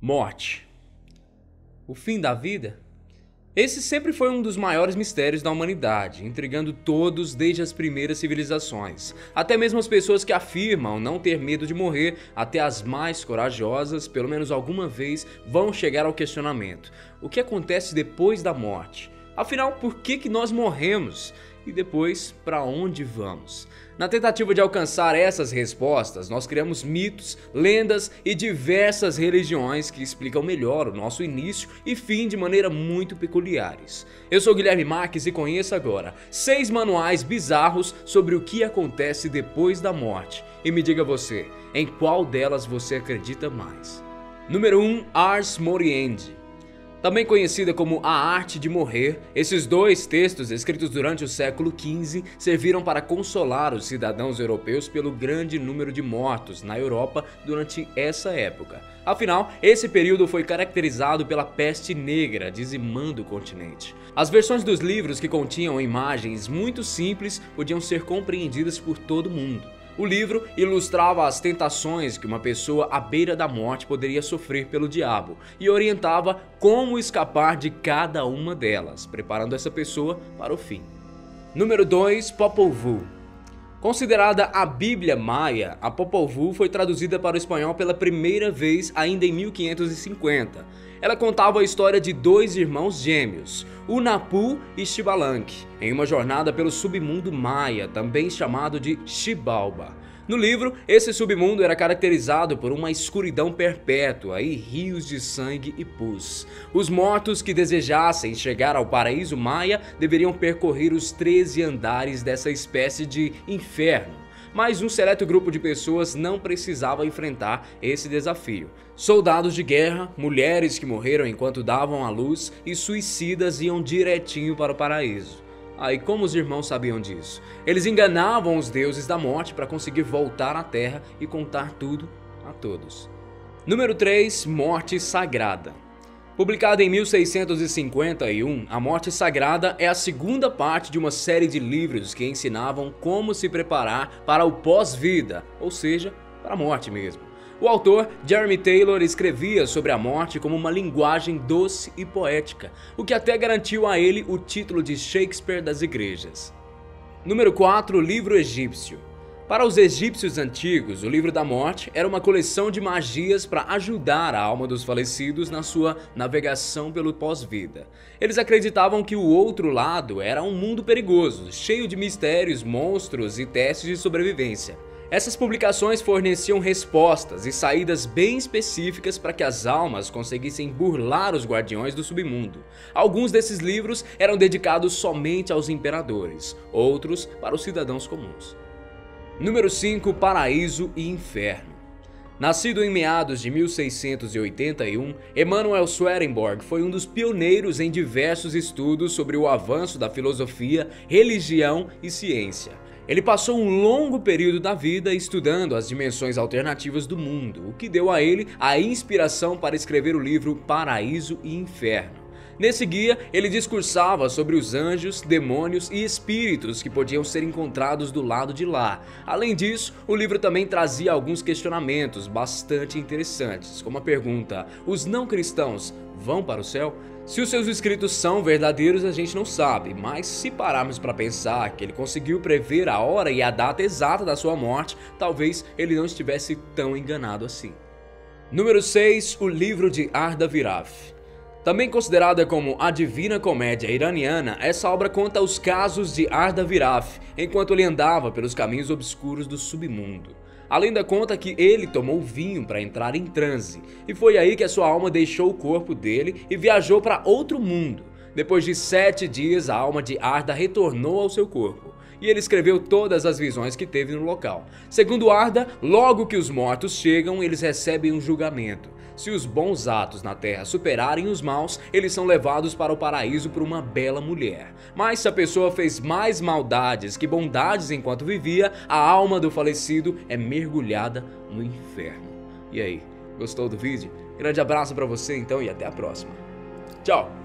Morte. O fim da vida? Esse sempre foi um dos maiores mistérios da humanidade, intrigando todos desde as primeiras civilizações. Até mesmo as pessoas que afirmam não ter medo de morrer, até as mais corajosas, pelo menos alguma vez, vão chegar ao questionamento: o que acontece depois da morte? Afinal, por que nós morremos? E depois, para onde vamos? Na tentativa de alcançar essas respostas, nós criamos mitos, lendas e diversas religiões que explicam melhor o nosso início e fim de maneira muito peculiares. Eu sou Guilherme Marques e conheça agora 6 manuais bizarros sobre o que acontece depois da morte. E me diga você, em qual delas você acredita mais? Número 1. Ars Moriendi. Também conhecida como A Arte de Morrer, esses dois textos, escritos durante o século XV, serviram para consolar os cidadãos europeus pelo grande número de mortos na Europa durante essa época. Afinal, esse período foi caracterizado pela peste negra dizimando o continente. As versões dos livros que continham imagens muito simples podiam ser compreendidas por todo mundo. O livro ilustrava as tentações que uma pessoa à beira da morte poderia sofrer pelo diabo e orientava como escapar de cada uma delas, preparando essa pessoa para o fim. Número 2. Popol Vuh. Considerada a Bíblia Maia, a Popol Vuh foi traduzida para o espanhol pela primeira vez ainda em 1550. Ela contava a história de dois irmãos gêmeos, Hunahpu e Xbalanque, em uma jornada pelo submundo maia, também chamado de Xibalba. No livro, esse submundo era caracterizado por uma escuridão perpétua e rios de sangue e pus. Os mortos que desejassem chegar ao paraíso maia deveriam percorrer os 13 andares dessa espécie de inferno. Mas um seleto grupo de pessoas não precisava enfrentar esse desafio. Soldados de guerra, mulheres que morreram enquanto davam à luz e suicidas iam direitinho para o paraíso. E como os irmãos sabiam disso? Eles enganavam os deuses da morte para conseguir voltar à Terra e contar tudo a todos. Número 3. Morte Sagrada. Publicada em 1651, A Morte Sagrada é a segunda parte de uma série de livros que ensinavam como se preparar para o pós-vida, ou seja, para a morte mesmo. O autor, Jeremy Taylor, escrevia sobre a morte como uma linguagem doce e poética, o que até garantiu a ele o título de Shakespeare das igrejas. Número 4. Livro Egípcio. Para os egípcios antigos, o Livro da Morte era uma coleção de magias para ajudar a alma dos falecidos na sua navegação pelo pós-vida. Eles acreditavam que o outro lado era um mundo perigoso, cheio de mistérios, monstros e testes de sobrevivência. Essas publicações forneciam respostas e saídas bem específicas para que as almas conseguissem burlar os guardiões do submundo. Alguns desses livros eram dedicados somente aos imperadores, outros para os cidadãos comuns. Número 5. Paraíso e Inferno. Nascido em meados de 1681, Emanuel Swedenborg foi um dos pioneiros em diversos estudos sobre o avanço da filosofia, religião e ciência. Ele passou um longo período da vida estudando as dimensões alternativas do mundo, o que deu a ele a inspiração para escrever o livro Paraíso e Inferno. Nesse guia, ele discursava sobre os anjos, demônios e espíritos que podiam ser encontrados do lado de lá. Além disso, o livro também trazia alguns questionamentos bastante interessantes, como a pergunta: os não cristãos vão para o céu? Se os seus escritos são verdadeiros, a gente não sabe, mas se pararmos para pensar que ele conseguiu prever a hora e a data exata da sua morte, talvez ele não estivesse tão enganado assim. Número 6. O Livro de Ardaviraf. Também considerada como a Divina Comédia iraniana, essa obra conta os casos de Ardaviraf enquanto ele andava pelos caminhos obscuros do submundo. A lenda conta que ele tomou vinho para entrar em transe, e foi aí que a sua alma deixou o corpo dele e viajou para outro mundo. Depois de 7 dias, a alma de Arda retornou ao seu corpo, e ele escreveu todas as visões que teve no local. Segundo Arda, logo que os mortos chegam, eles recebem um julgamento. Se os bons atos na terra superarem os maus, eles são levados para o paraíso por uma bela mulher. Mas se a pessoa fez mais maldades que bondades enquanto vivia, a alma do falecido é mergulhada no inferno. E aí, gostou do vídeo? Grande abraço para você então e até a próxima. Tchau!